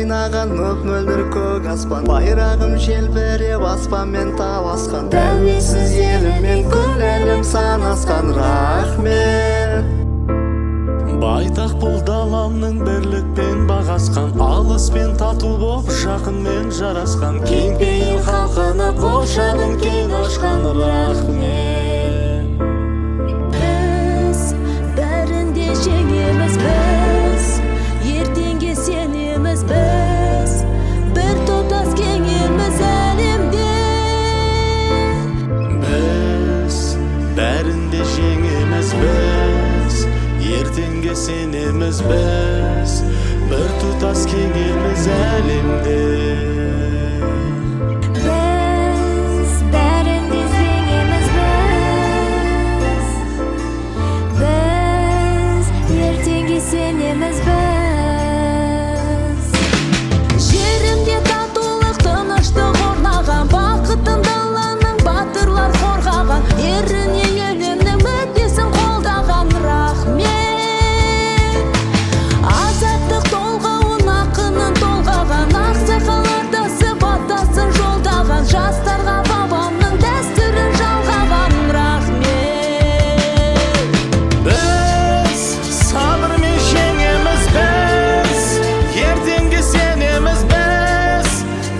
кайнаган мөп-мөлдүр көк аспан, байрагым желбереп аспанмен табасқан, тәуелсіз еліммен күн әлем санасқан. Рахмет. Байтақ бұл даламның бірлікпен бағасқан, алыспен тату боп жақынмен жарасқан, кең пейіл халқына қошаным кең ашқан. Рахмет. Біз бәрінде жеңеміз, біз ертеңге сенеміз, біз бір тұтас кең елміз әлемде. Біз бәрінде жеңеміз, біз ертеңге сенеміз, біз бір тұтас кең елміз әлемде. Біз бәрінде жеңеміз, біз ертеңге сенеміз, біз. Жерімде татулық, тыныштық орнаған, бақытын даланың батырлар қорғаған, еріне елімнің мүддесін қолдаған. Рахмет. Азаттық толғауын ақынын толғаған, ақсақаларда сыбаттасын жолдаған, жастарға бабамның дәстүрін жалғаған. Рахмет. Біз сабырмен жеңеміз, біз ертеңге сенеміз, біз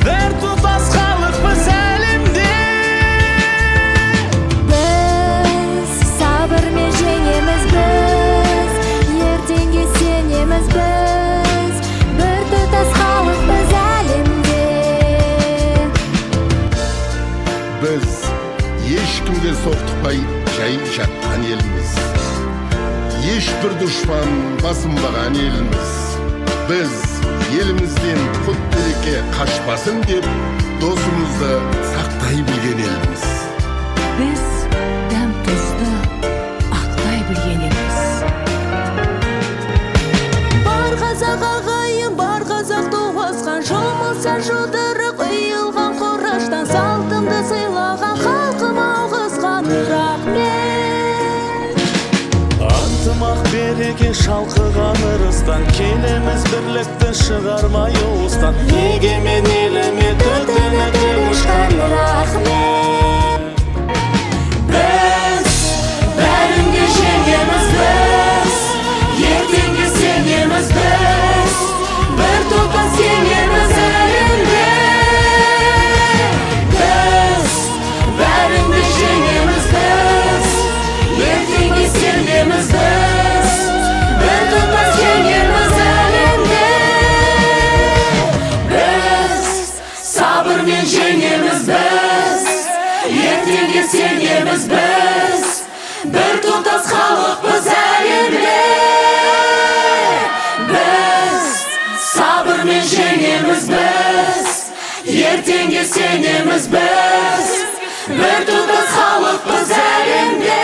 бір тұтас халықпыз әлемде. Біз сабырмен жеңеміз, біз ертеңге сенеміз, біз бір тұтас халықпыз әлемде. Біз ешкімге соқтықпай жайып жатқан елміз, ешбір дұшпан басынбаған елміз. Біз елімізден құт береке қашпасын деп досымызды сақтай білген елміз. Біз дәм тұзды ақтай білген елміз. Бар қазақ ағайын, бар қазақ туысқан, жұмылса жұдырық ұйылған қораштан, салтымды сыйлаған халқым алғысқан. Рахмет. Антымақ береке шалқыған ырыстан, келеміз бірлікті шығармай уыстан, егемен еліме төтенеде ұшқан. Рахмет. Біз бәрінде жеңеміз, біз ертеңге сенеміз, біз бір тұтас сенеміз әлемде. Біз бәрінде жеңеміз, біз ертеңге сенеміз, біз бір тұтас сенеміз әлемде. Біз сабырмен жеңеміз, біз ертеңге сенеміз, біз бір тұтас халықпыз әлемде. Біз сабырмен жеңеміз, біз ертеңге сенеміз, біз бір тұтас халықпыз әлемде.